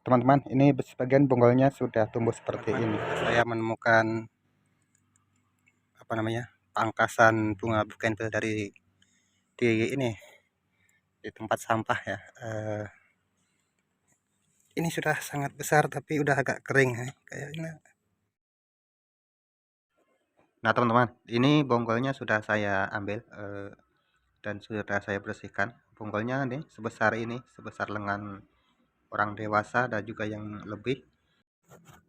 Teman-teman, ini sebagian bonggolnya sudah tumbuh seperti ini. Saya menemukan pangkasan bunga bugenvil di ini di tempat sampah ya. Ini sudah sangat besar tapi udah agak kering ya, kayaknya. Nah teman-teman, ini bonggolnya sudah saya ambil dan sudah saya bersihkan. Bonggolnya nih sebesar lengan orang dewasa dan juga yang lebih.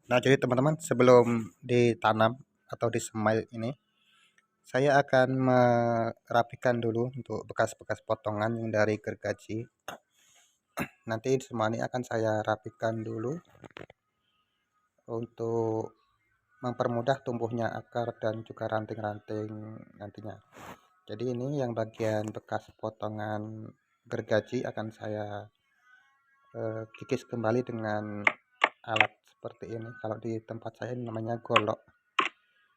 Nah jadi teman-teman, sebelum ditanam atau disemai ini, saya akan merapikan dulu untuk bekas-bekas potongan yang dari gergaji. Nanti semua ini akan saya rapikan dulu untuk mempermudah tumbuhnya akar dan juga ranting-ranting nantinya. Jadi ini yang bagian bekas potongan gergaji akan saya kikis kembali dengan alat seperti ini. Kalau di tempat saya ini namanya golok.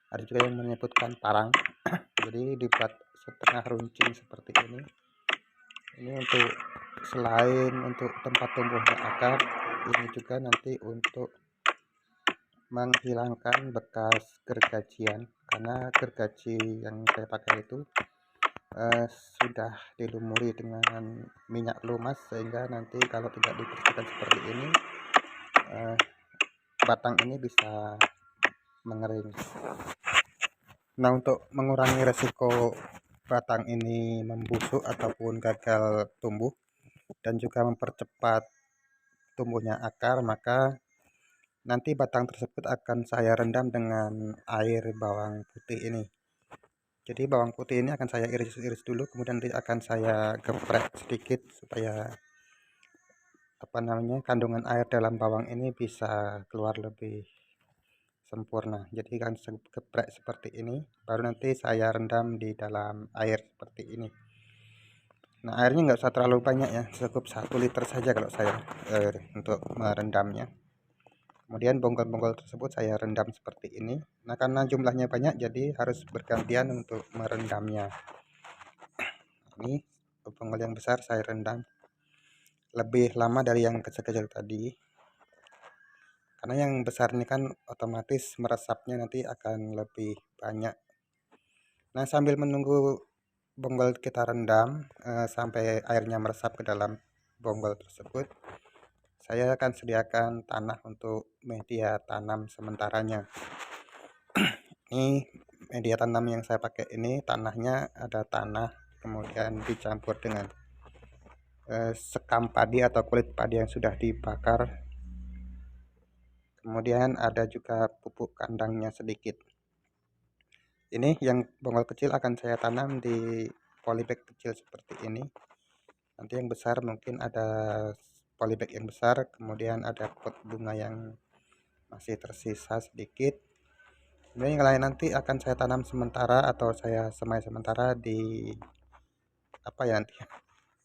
Ada juga yang menyebutkan parang. Jadi dibuat setengah runcing seperti ini. Ini untuk selain untuk tempat tumbuhnya akar, ini juga nanti untuk menghilangkan bekas gergajian, karena gergaji yang saya pakai itu sudah dilumuri dengan minyak lumas, sehingga nanti kalau tidak dibersihkan seperti ini batang ini bisa mengering. Nah, untuk mengurangi resiko batang ini membusuk ataupun gagal tumbuh dan juga mempercepat tumbuhnya akar, maka nanti batang tersebut akan saya rendam dengan air bawang putih ini. Jadi bawang putih ini akan saya iris-iris dulu, kemudian nanti akan saya geprek sedikit supaya kandungan air dalam bawang ini bisa keluar lebih sempurna. Jadi akan saya geprek seperti ini, baru nanti saya rendam di dalam air seperti ini. Nah, airnya nggak usah terlalu banyak ya, cukup 1 liter saja kalau saya untuk merendamnya. Kemudian bonggol-bonggol tersebut saya rendam seperti ini. Nah, karena jumlahnya banyak, jadi harus bergantian untuk merendamnya. Ini bonggol yang besar saya rendam lebih lama dari yang kecil-kecil tadi, karena yang besar ini kan otomatis meresapnya nanti akan lebih banyak. Nah, sambil menunggu bonggol kita rendam sampai airnya meresap ke dalam bonggol tersebut, saya akan sediakan tanah untuk media tanam sementaranya. Ini media tanam yang saya pakai ini, tanahnya ada tanah kemudian dicampur dengan sekam padi atau kulit padi yang sudah dibakar, kemudian ada juga pupuk kandangnya sedikit. Ini yang bonggol kecil akan saya tanam di polybag kecil seperti ini. Nanti yang besar mungkin ada polybag yang besar, kemudian ada pot bunga yang masih tersisa sedikit. Kemudian yang lain nanti akan saya tanam sementara atau saya semai sementara di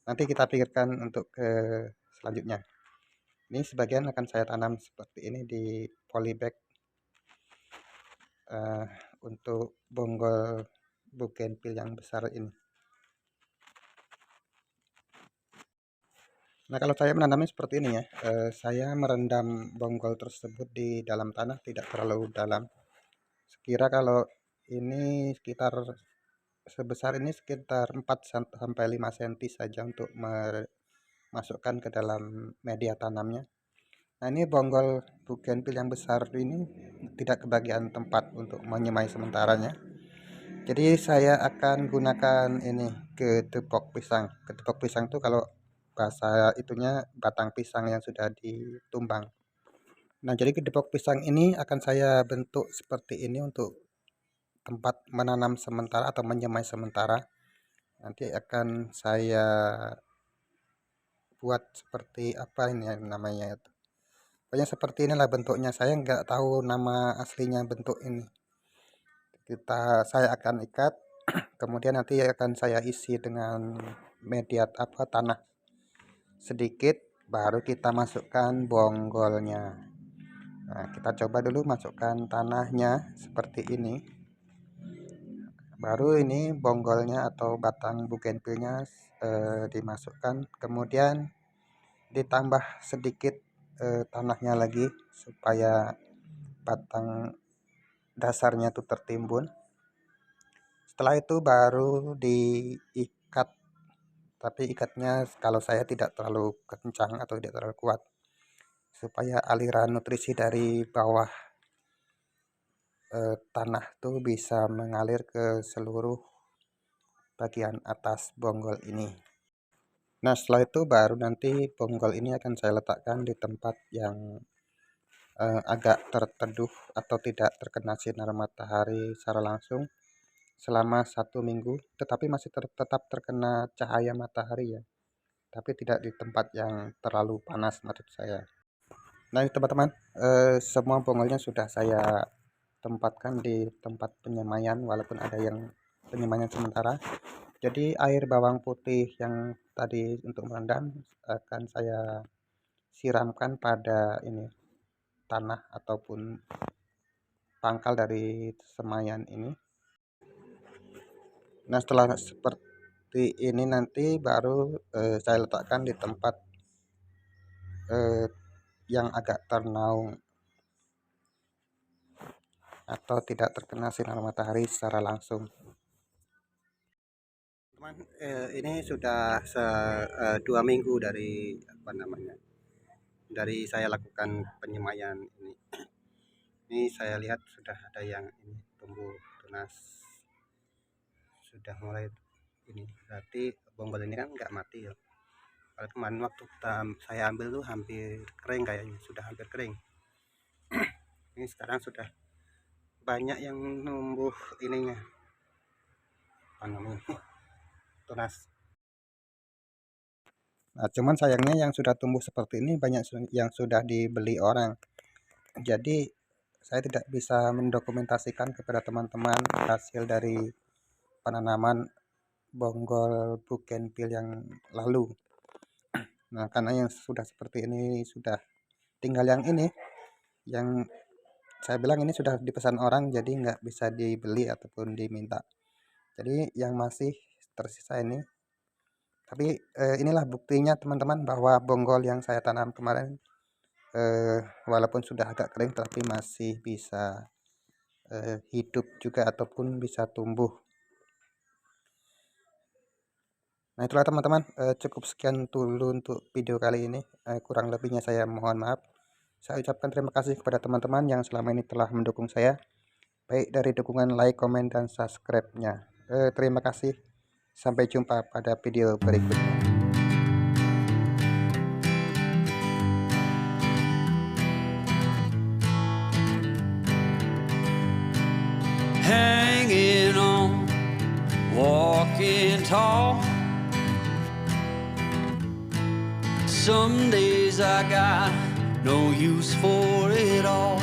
nanti kita pikirkan untuk ke selanjutnya. Ini sebagian akan saya tanam seperti ini di polybag untuk bonggol bugenvil yang besar ini. Nah, kalau saya menanamnya seperti ini ya, saya merendam bonggol tersebut di dalam tanah, tidak terlalu dalam. Sekira kalau ini sekitar sebesar ini sekitar 4 sampai 5 cm saja untuk memasukkan ke dalam media tanamnya. Nah, ini bonggol bugenvil yang besar ini tidak kebagian tempat untuk menyemai sementaranya. Jadi saya akan gunakan ini gedebok pisang. Gedebok pisang itu kalau bahasa itunya batang pisang yang sudah ditumbang. Nah, jadi gedebok pisang ini akan saya bentuk seperti ini untuk tempat menanam sementara atau menyemai sementara. Nanti akan saya buat seperti apa ini namanya itu. Pokoknya seperti inilah bentuknya. Saya nggak tahu nama aslinya bentuk ini. Saya akan ikat, kemudian nanti akan saya isi dengan media tanah sedikit, baru kita masukkan bonggolnya. Nah, kita coba dulu masukkan tanahnya seperti ini. Baru ini bonggolnya atau batang bugenvilnya dimasukkan, kemudian ditambah sedikit tanahnya lagi supaya batang dasarnya tuh tertimbun. Setelah itu baru diikat, tapi ikatnya kalau saya tidak terlalu kencang atau tidak terlalu kuat, supaya aliran nutrisi dari bawah tanah tuh bisa mengalir ke seluruh bagian atas bonggol ini. Nah, setelah itu baru nanti bonggol ini akan saya letakkan di tempat yang agak terteduh atau tidak terkena sinar matahari secara langsung selama 1 minggu, tetapi masih tetap terkena cahaya matahari ya, tapi tidak di tempat yang terlalu panas maksud saya. Nah, ini teman-teman, semua bonggolnya sudah saya tempatkan di tempat penyemaian, walaupun ada yang penyemaian sementara. Jadi air bawang putih yang tadi untuk merendam akan saya siramkan pada ini tanah ataupun pangkal dari semaian ini. Nah, setelah seperti ini nanti baru saya letakkan di tempat yang agak ternaung atau tidak terkena sinar matahari secara langsung. Teman, ini sudah 2 minggu dari dari saya lakukan penyemaian ini. Ini saya lihat sudah ada yang ini tumbuh tunas, sudah mulai ini, berarti bonggol ini kan nggak mati ya. Kalau kemarin waktu saya ambil tuh hampir kering, kayaknya sudah hampir kering. Ini sekarang sudah banyak yang numbuh ininya, tunas. Nah, cuman sayangnya yang sudah tumbuh seperti ini banyak yang sudah dibeli orang. Jadi saya tidak bisa mendokumentasikan kepada teman-teman hasil dari penanaman bonggol bugenvil yang lalu. Nah, karena yang sudah seperti ini sudah tinggal yang ini, yang saya bilang ini sudah dipesan orang, jadi nggak bisa dibeli ataupun diminta. Jadi yang masih tersisa ini, tapi inilah buktinya teman-teman bahwa bonggol yang saya tanam kemarin walaupun sudah agak kering tapi masih bisa hidup juga ataupun bisa tumbuh. Nah, itulah teman-teman, cukup sekian dulu untuk video kali ini. Kurang lebihnya saya mohon maaf. Saya ucapkan terima kasih kepada teman-teman yang selama ini telah mendukung saya, baik dari dukungan like, komen, dan subscribe-nya. Terima kasih. Sampai jumpa pada video berikutnya. Hanging on, walking tall. Some days I got no use for it all.